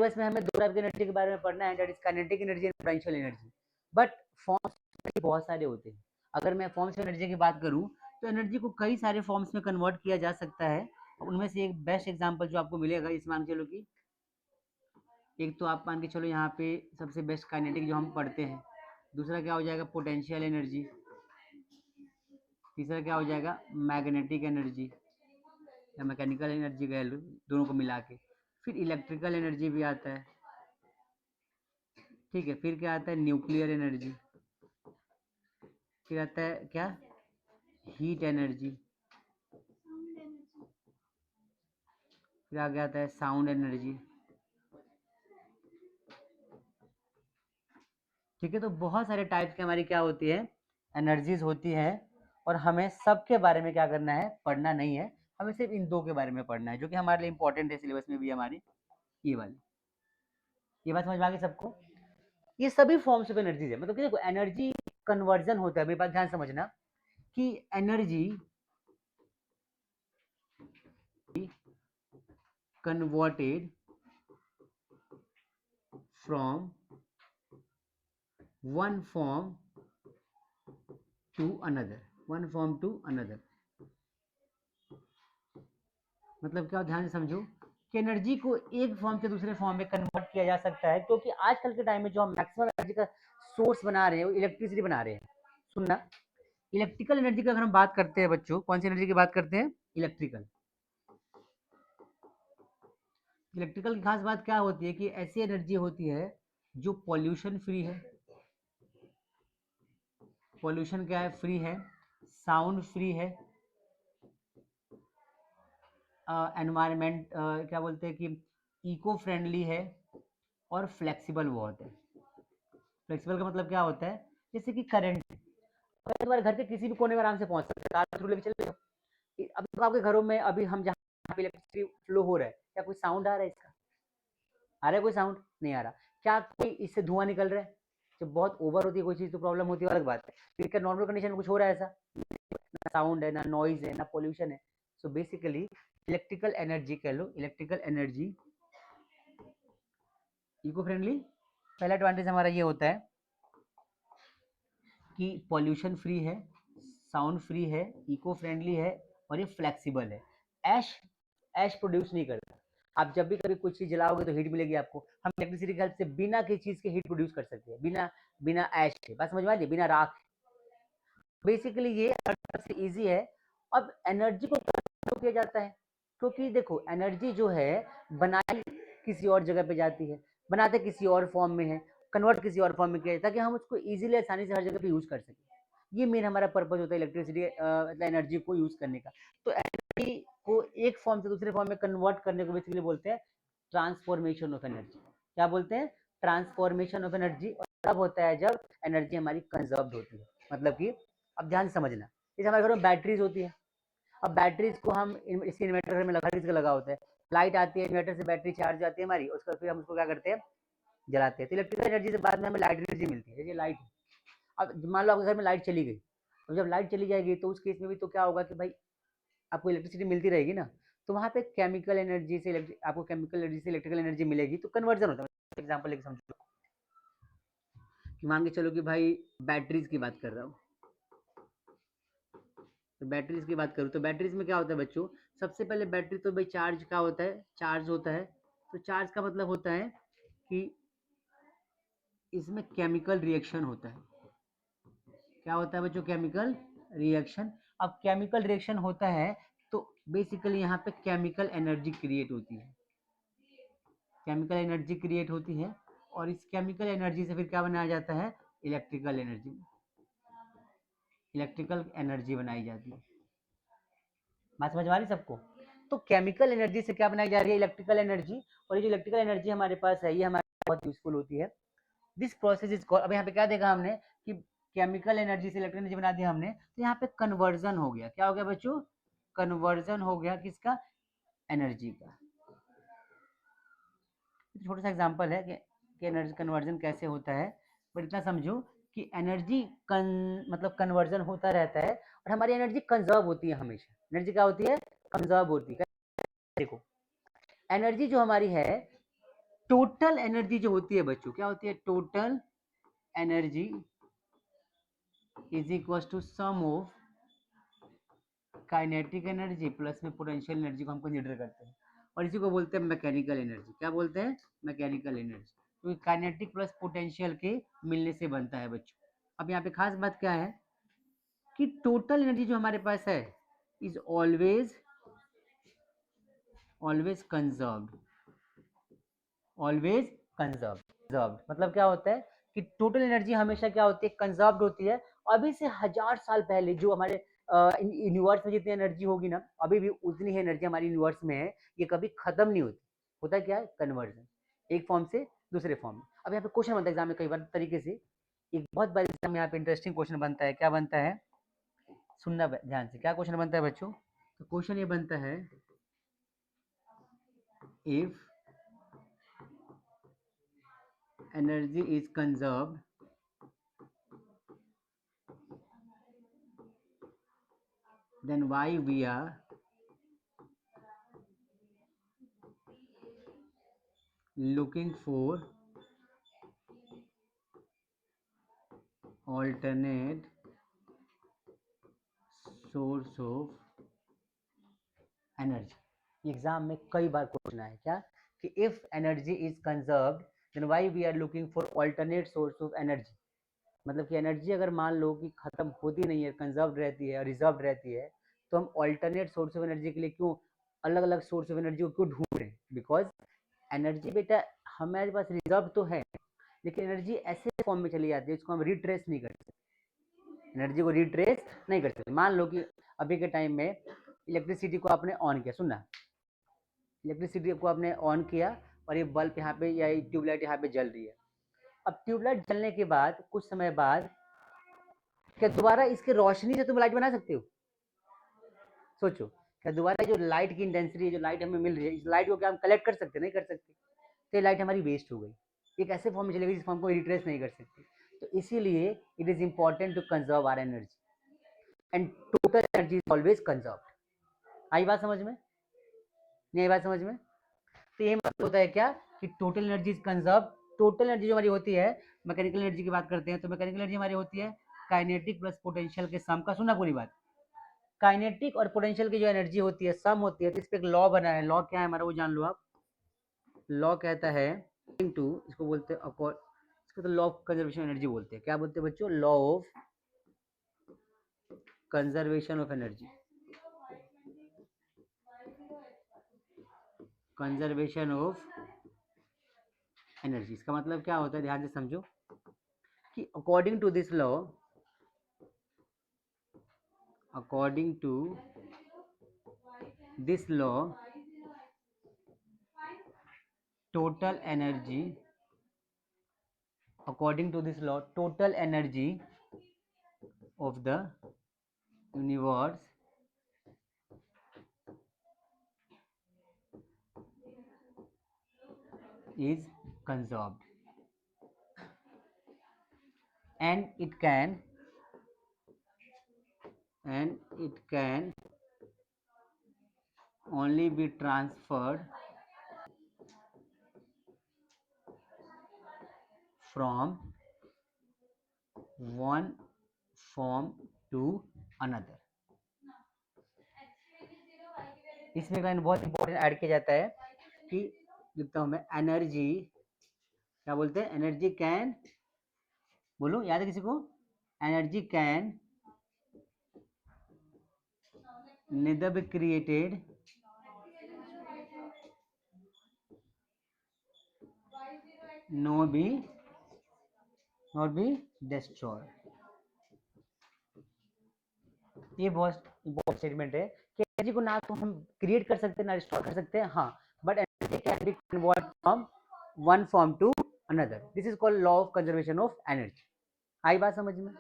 Syllabus में हमें 2 type की एनर्जी के बारे में पढ़ना है, that is kinetic energy and potential energy. But forms बहुत सारे होते हैं। अगर मैं फॉर्म्स ऑफ एनर्जी की बात करूं तो एनर्जी को कई सारे फॉर्म्स में कन्वर्ट किया जा सकता है। उनमें से एक बेस्ट एग्जांपल जो आपको मिलेगा, इस मान के चलो कि एक तो आप मान के चलो यहाँ पे सबसे बेस्ट काइनेटिक जो हम पढ़ते हैं, दूसरा क्या हो जाएगा पोटेंशियल एनर्जी, तीसरा क्या हो जाएगा मैग्नेटिक एनर्जी या मैकेनिकल एनर्जी कह लो, दोनों को मिला के। फिर इलेक्ट्रिकल एनर्जी भी आता है, ठीक है। फिर क्या आता है न्यूक्लियर एनर्जी, फिर आता है क्या हीट एनर्जी, फिर आगे आता है साउंड एनर्जी, ठीक है। तो बहुत सारे टाइप्स की हमारी क्या होती है एनर्जीज होती है, और हमें सबके बारे में क्या करना है पढ़ना नहीं है, हमें सिर्फ इन दो के बारे में पढ़ना है जो कि हमारे लिए इंपॉर्टेंट है सिलेबस में भी हमारी, ये वाली। ये बात समझ में आ गई सबको? ये सभी फॉर्म्स ऑफ एनर्जीज है, मतलब कि देखो एनर्जी कन्वर्जन होता है, मेरी बात ध्यान समझना कि energy converted from one form to another, one form to another. मतलब क्या, ध्यान से समझो कि एनर्जी को एक फॉर्म से दूसरे फॉर्म में कन्वर्ट किया जा सकता है, क्योंकि आजकल के टाइम में जो हम मैक्सिमम एनर्जी का सोर्स बना रहे हैं वो इलेक्ट्रिसिटी बना रहे हैं। सुनना, इलेक्ट्रिकल एनर्जी की अगर हम बात करते हैं बच्चों, कौन सी एनर्जी की बात करते हैं इलेक्ट्रिकल। इलेक्ट्रिकल की खास बात क्या होती है कि ऐसी एनर्जी होती है जो पॉल्यूशन फ्री है, पॉल्यूशन क्या है फ्री है, साउंड फ्री है, एनवायरमेंट क्या बोलते हैं कि इको फ्रेंडली है, और फ्लेक्सिबल बहुत है। फ्लेक्सिबल का मतलब क्या होता है, जैसे कि करंट तुम्हारे घर के किसी भी कोने में आराम से पहुंच सकते हैं, कार थ्रू लेके चले जाओ। अभी तो आपके घरों में अभी हम जहाँ पे इलेक्ट्रिसिटी फ्लो हो रहा है, क्या कोई साउंड आ रहा है इसका? आ रहा है कोई साउंड? नहीं आ रहा। क्या कोई इससे धुआं निकल रहा है? जब बहुत ओवर होती है कोई चीज़ तो प्रॉब्लम होती है, अलग बात है। फिर क्या नॉर्मल कंडीशन में कुछ हो रहा है ऐसा? ना साउंड है, ना नॉइज है, ना पोल्यूशन है। सो बेसिकली इलेक्ट्रिकल एनर्जी कह लो, इलेक्ट्रिकल एनर्जी इको फ्रेंडली। पहला एडवांटेज हमारा ये होता है कि पॉल्यूशन फ्री है, साउंड फ्री है, इको फ्रेंडली है, और ये फ्लेक्सिबल है। ऐश ऐश प्रोड्यूस नहीं करता। आप जब भी कभी कुछ चीज जलाओगे तो हीट मिलेगी आपको। हम इलेक्ट्रिसिटी की हेल्प से बिना किसी चीज के हीट प्रोड्यूस कर सकते हैं, बिना बिना ऐश के। बात समझ में आ रही है? बिना राख। बेसिकली ये सबसे इजी है। अब एनर्जी को क्यों किया जाता है? क्योंकि देखो एनर्जी जो है बनाई किसी और जगह पे जाती है, बनाते किसी और फॉर्म में है, कन्वर्ट किसी और फॉर्म में किया जाता है, ताकि हम उसको इजीली आसानी से हर जगह पे यूज कर सकें। ये मेन हमारा पर्पज होता है इलेक्ट्रिसिटी मतलब एनर्जी को यूज करने का। तो एनर्जी को एक फॉर्म से दूसरे फॉर्म में कन्वर्ट करने को बेसिकली बोलते हैं ट्रांसफॉर्मेशन ऑफ एनर्जी। क्या बोलते हैं? Transformation of energy. और तब होता है जब एनर्जी हमारी कंजर्व होती है। मतलब कि अब ध्यान से समझना, जैसे हमारे घर में बैटरीज होती है। अब बैटरीज को हम इसके इन्वर्टर घर में लगा, किसका लगा होता है, लाइट आती है इन्वर्टर से, बैटरी चार्ज आती है हमारी, उसका फिर हम उसको क्या करते हैं जलाते हैं। तो इलेक्ट्रिकल एनर्जी से बाद में हमें लाइट एनर्जी मिलती है। जैसे लाइट, अब मान लो आपके घर में लाइट चली गई, तो जब लाइट चली जाएगी तो उस केस में भी तो क्या होगा कि भाई आपको इलेक्ट्रिसिटी मिलती रहेगी ना, तो वहाँ पे केमिकल एनर्जी से आपको केमिकल एनर्जी से इलेक्ट्रिकल एनर्जी मिलेगी, तो कन्वर्जन होता है। एग्जाम्पल लेके समझो कि मान के चलो कि भाई बैटरीज की बात कर रहा हूँ, तो बैटरीज की बात करूँ तो बैटरीज में क्या होता है बच्चों, सबसे पहले बैटरी तो भाई चार्ज का होता है, चार्ज होता है। तो चार्ज का मतलब होता है कि इसमें केमिकल रिएक्शन होता है। क्या होता है बच्चों? Chemical reaction. अब केमिकल रिएक्शन होता है तो बेसिकली यहाँ पे केमिकल एनर्जी क्रिएट होती है, केमिकल एनर्जी क्रिएट होती है, और इस केमिकल एनर्जी से फिर क्या बनाया जाता है इलेक्ट्रिकल एनर्जी, इलेक्ट्रिकल एनर्जी बनाई जाती है। बात समझ में आ रही सबको? तो केमिकल एनर्जी से क्या बनाई जा रही है इलेक्ट्रिकल एनर्जी, और ये जो इलेक्ट्रिकल एनर्जी हमारे पास है ये हमारे बहुत यूजफुल होती है। दिस प्रोसेस इज कॉल्ड, अब यहाँ पे क्या देखा हमने कि केमिकल एनर्जी से इलेक्ट्रिकल एनर्जी बना दिया हमने, तो यहाँ पे कन्वर्जन हो गया। क्या हो गया बच्चों? कन्वर्जन हो गया किसका? एनर्जी का। छोटा सा एग्जांपल है कि एनर्जी कन्वर्जन कैसे होता है, बट इतना समझो कि एनर्जी मतलब कन्वर्जन होता रहता है, और हमारी एनर्जी कंजर्व होती है हमेशा। एनर्जी क्या होती है? कंजर्व होती है। देखो एनर्जी जो हमारी है टोटल एनर्जी जो होती है बच्चों, क्या होती है? Total energy is equal to sum of kinetic energy plus में पोटेंशियल एनर्जी को हम कंसीडर करते हैं, और इसी को बोलते हैं मैकेनिकल एनर्जी। क्या बोलते हैं? Mechanical energy. तो काइनेटिक प्लस पोटेंशियल के मिलने से बनता है बच्चों। अब यहाँ पे खास बात क्या है कि टोटल एनर्जी जो हमारे पास है is always conserved, always conserved. मतलब क्या होता है कि टोटल एनर्जी हमेशा क्या होती है? कंजर्व्ड होती है। अभी से 1000 साल पहले जो हमारे यूनिवर्स में जितनी एनर्जी होगी ना, अभी भी उतनी ही एनर्जी हमारी यूनिवर्स में है, ये कभी खत्म नहीं होती। होता क्या है? कन्वर्जन, एक फॉर्म से दूसरे फॉर्म में। अब यहाँ पे क्वेश्चन बनता है एग्जाम में कई बार तरीके से, एक बहुत बार एग्जाम में यहाँ पे इंटरेस्टिंग क्वेश्चन बनता है। क्या बनता है? सुनना ध्यान से, क्या क्वेश्चन बनता है बच्चों? तो क्वेश्चन ये बनता है, if energy is conserved, then why we are looking for alternate source of energy। Exam में कई बार क्वेश्चन आया क्या कि if energy is conserved then why we are looking for alternate source of energy. मतलब कि एनर्जी अगर मान लो कि खत्म होती नहीं है, कंजर्व्ड रहती है, रिजर्व रहती है, तो हम अल्टरनेट सोर्स ऑफ एनर्जी के लिए क्यों अलग अलग सोर्स ऑफ एनर्जी को क्यों ढूंढ रहे हैं? बिकॉज एनर्जी बेटा हमारे पास रिजर्व तो है, लेकिन एनर्जी ऐसे फॉर्म में चली जाती है जिसको हम रिट्रेस नहीं कर सकते। एनर्जी को रिट्रेस नहीं कर सकते। मान लो कि अभी के टाइम में इलेक्ट्रिसिटी को आपने ऑन किया, सुनना, इलेक्ट्रिसिटी को आपने ऑन किया और ये बल्ब यहाँ पे या ट्यूबलाइट यहाँ पे जल रही है। अब ट्यूबलाइट जलने के बाद कुछ समय बाद क्या दोबारा इसके रोशनी से तुम लाइट बना सकते हो? सोचो, क्या दोबारा जो लाइट की इंटेंसिटी है, जो लाइट हमें मिल रही है, इस लाइट को क्या हम कलेक्ट कर सकते? नहीं कर सकते। तो ये लाइट हमारी वेस्ट हो गई, एक ऐसे फॉर्म में चली गई जिस फॉर्म को रिट्रेस नहीं कर सकते। तो इसीलिए it is important to conserve our energy and total energy is always conserve. आई बात समझ में? नहीं आई बात समझ में? तो ये मतलब होता है क्या कि total energy is conserve. Total energy जो हमारी होती है, मैकेनिकल एनर्जी की बात करते हैं, तो मैकेनिकल एनर्जी हमारी होती है काइनेटिक प्लस पोटेंशियल के सम का। सुनना पूरी बात, काइनेटिक और पोटेंशियल की जो एनर्जी होती है सम होती है, तो इस पे एक लॉ बना है। लॉ क्या है हमारा वो जान लो आप। लॉ कहता है टू, इसको बोलते हैं इसको तो लॉ ऑफ कंजर्वेशन एनर्जी बोलते हैं। क्या बोलते हैं बच्चों? Law of conservation of energy, conservation of energy. इसका मतलब क्या होता है ध्यान से समझो कि according to this law, according to this law total energy, according to this law total energy of the universe is conserved and it can only be transferred from one form to another। इसमें का बहुत important add किया जाता है कि लिखता हूं मैं, एनर्जी क्या बोलते हैं? एनर्जी कैन, बोलो याद है किसी को? Energy can neither be created nor be destroyed। ये बहुत इंपॉर्टेंट स्टेटमेंट है कि एनर्जी को ना तो हम क्रिएट कर सकते हैं ना डिस्ट्रॉय कर सकते हैं, हाँ, but energy can be convert from one form to another. This is called law of conservation of energy. आई बात समझ में?